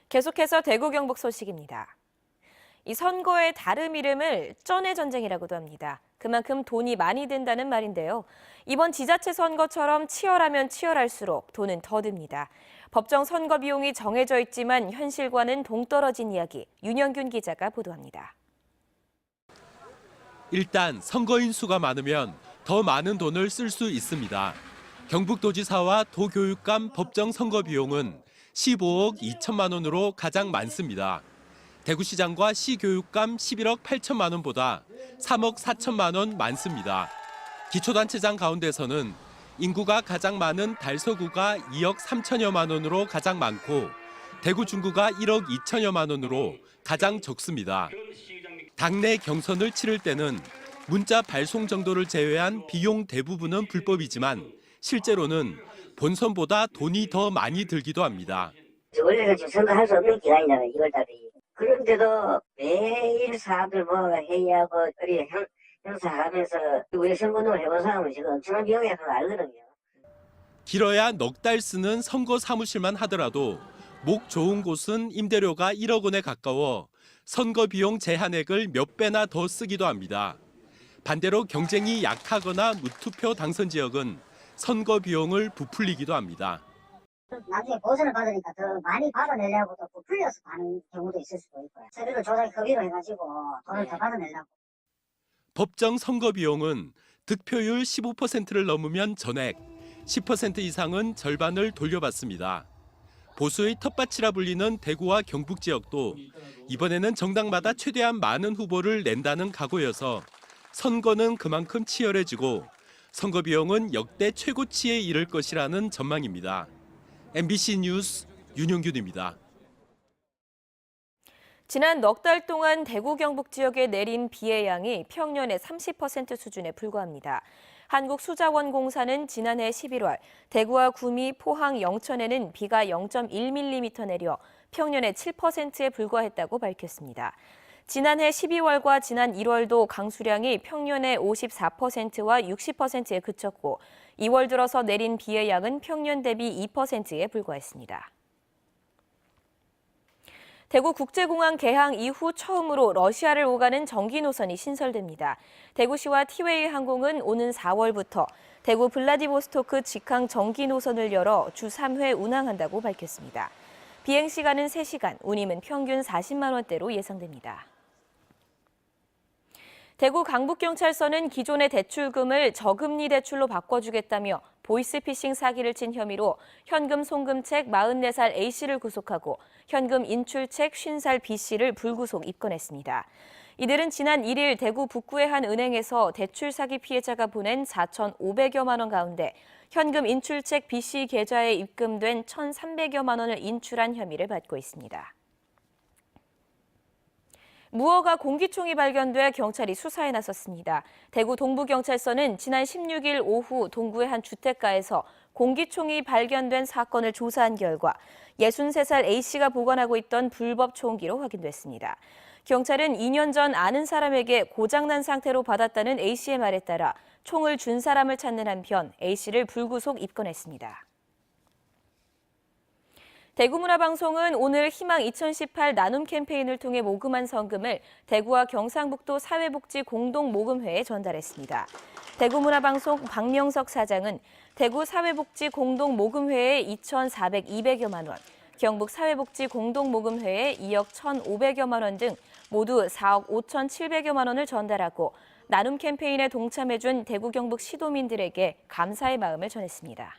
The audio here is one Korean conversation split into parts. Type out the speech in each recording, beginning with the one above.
계속해서 대구 경북 소식입니다. 이 선거의 다른 이름을 쩐의 전쟁이라고도 합니다. 그만큼 돈이 많이 든다는 말인데요. 이번 지자체 선거처럼 치열하면 치열할수록 돈은 더 듭니다. 법정 선거 비용이 정해져 있지만 현실과는 동떨어진 이야기, 윤영균 기자가 보도합니다. 일단 선거인 수가 많으면 더 많은 돈을 쓸 수 있습니다. 경북도지사와 도교육감 법정 선거 비용은 15억 2천만 원으로 가장 많습니다. 대구시장과 시교육감 11억 8천만 원보다 3억 4천만 원 많습니다. 기초단체장 가운데서는 인구가 가장 많은 달서구가 2억 3천여만 원으로 가장 많고 대구 중구가 1억 2천여만 원으로 가장 적습니다. 당내 경선을 치를 때는 문자 발송 정도를 제외한 비용 대부분은 불법이지만 실제로는 본선보다 돈이 더 많이 들기도 합니다. 원래는 지금 선거할 수 없는 기간이잖아요, 2월달이. 그런데도 매일 사람들 모아가 회의하고 우리 행사하면서 우리 선거운동을 해본 사람은 지금 엄청난 비용이 들 알거든요. 길어야 넉 달 쓰는 선거 사무실만 하더라도 목 좋은 곳은 임대료가 1억 원에 가까워 선거 비용 제한액을 몇 배나 더 쓰기도 합니다. 반대로 경쟁이 약하거나 무투표 당선 지역은 선거 비용을 부풀리기도 합니다. 나중에 보선을 받으니까 더 많이 받아내려고 또 부풀려서 가는 경우도 있을 수도 있고요. 서류를 조작 협의로 해가지고 돈을 더 받아내려고. 법정 선거 비용은 득표율 15%를 넘으면 전액, 10% 이상은 절반을 돌려받습니다. 보수의 텃밭이라 불리는 대구와 경북 지역도 이번에는 정당마다 최대한 많은 후보를 낸다는 각오여서 선거는 그만큼 치열해지고 선거 비용은 역대 최고치에 이를 것이라는 전망입니다. MBC 뉴스 윤용균입니다. 지난 넉 달 동안 대구 경북 지역에 내린 비의 양이 평년의 30% 수준에 불과합니다. 한국수자원공사는 지난해 11월 대구와 구미, 포항, 영천에는 비가 0.1mm 내려 평년의 7%에 불과했다고 밝혔습니다. 지난해 12월과 지난 1월도 강수량이 평년의 54%와 60%에 그쳤고 2월 들어서 내린 비의 양은 평년 대비 2%에 불과했습니다. 대구국제공항 개항 이후 처음으로 러시아를 오가는 전기 노선이 신설됩니다. 대구시와 티웨이 항공은 오는 4월부터 대구 블라디보스토크 직항 전기 노선을 열어 주 3회 운항한다고 밝혔습니다. 비행 시간은 3시간, 운임은 평균 40만 원대로 예상됩니다. 대구 강북경찰서는 기존의 대출금을 저금리 대출로 바꿔주겠다며 보이스피싱 사기를 친 혐의로 현금 송금책 44살 A씨를 구속하고 현금 인출책 50살 B씨를 불구속 입건했습니다. 이들은 지난 1일 대구 북구의 한 은행에서 대출 사기 피해자가 보낸 4,500여만 원 가운데 현금 인출책 B씨 계좌에 입금된 1,300여만 원을 인출한 혐의를 받고 있습니다. 무허가 공기총이 발견돼 경찰이 수사에 나섰습니다. 대구 동부경찰서는 지난 16일 오후 동구의 한 주택가에서 공기총이 발견된 사건을 조사한 결과 63살 A씨가 보관하고 있던 불법 총기로 확인됐습니다. 경찰은 2년 전 아는 사람에게 고장난 상태로 받았다는 A씨의 말에 따라 총을 준 사람을 찾는 한편 A씨를 불구속 입건했습니다. 대구문화방송은 오늘 희망 2018 나눔 캠페인을 통해 모금한 성금을 대구와 경상북도 사회복지 공동모금회에 전달했습니다. 대구문화방송 박명석 사장은 대구 사회복지 공동모금회에 2,400여만 원, 경북 사회복지 공동모금회에 2억 1,500여만 원 등 모두 4억 5,700여만 원을 전달하고 나눔 캠페인에 동참해준 대구 경북 시도민들에게 감사의 마음을 전했습니다.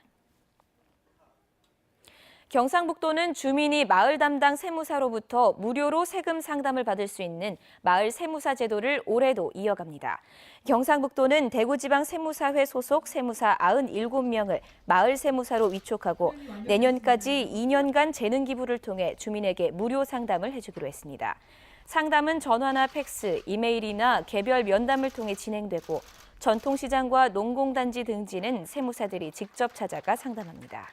경상북도는 주민이 마을 담당 세무사로부터 무료로 세금 상담을 받을 수 있는 마을 세무사 제도를 올해도 이어갑니다. 경상북도는 대구지방세무사회 소속 세무사 97명을 마을 세무사로 위촉하고 내년까지 2년간 재능 기부를 통해 주민에게 무료 상담을 해주기로 했습니다. 상담은 전화나 팩스, 이메일이나 개별 면담을 통해 진행되고 전통시장과 농공단지 등지는 세무사들이 직접 찾아가 상담합니다.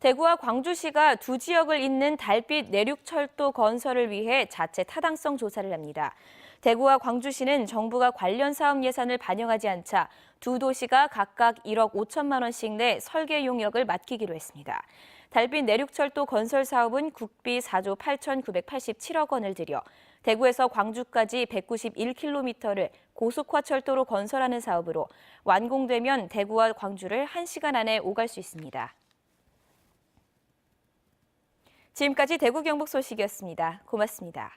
대구와 광주시가 두 지역을 잇는 달빛 내륙철도 건설을 위해 자체 타당성 조사를 합니다. 대구와 광주시는 정부가 관련 사업 예산을 반영하지 않자 두 도시가 각각 1억 5천만 원씩 내 설계 용역을 맡기기로 했습니다. 달빛 내륙철도 건설 사업은 국비 4조 8,987억 원을 들여 대구에서 광주까지 191km를 고속화철도로 건설하는 사업으로 완공되면 대구와 광주를 1시간 안에 오갈 수 있습니다. 지금까지 대구 경북 소식이었습니다. 고맙습니다.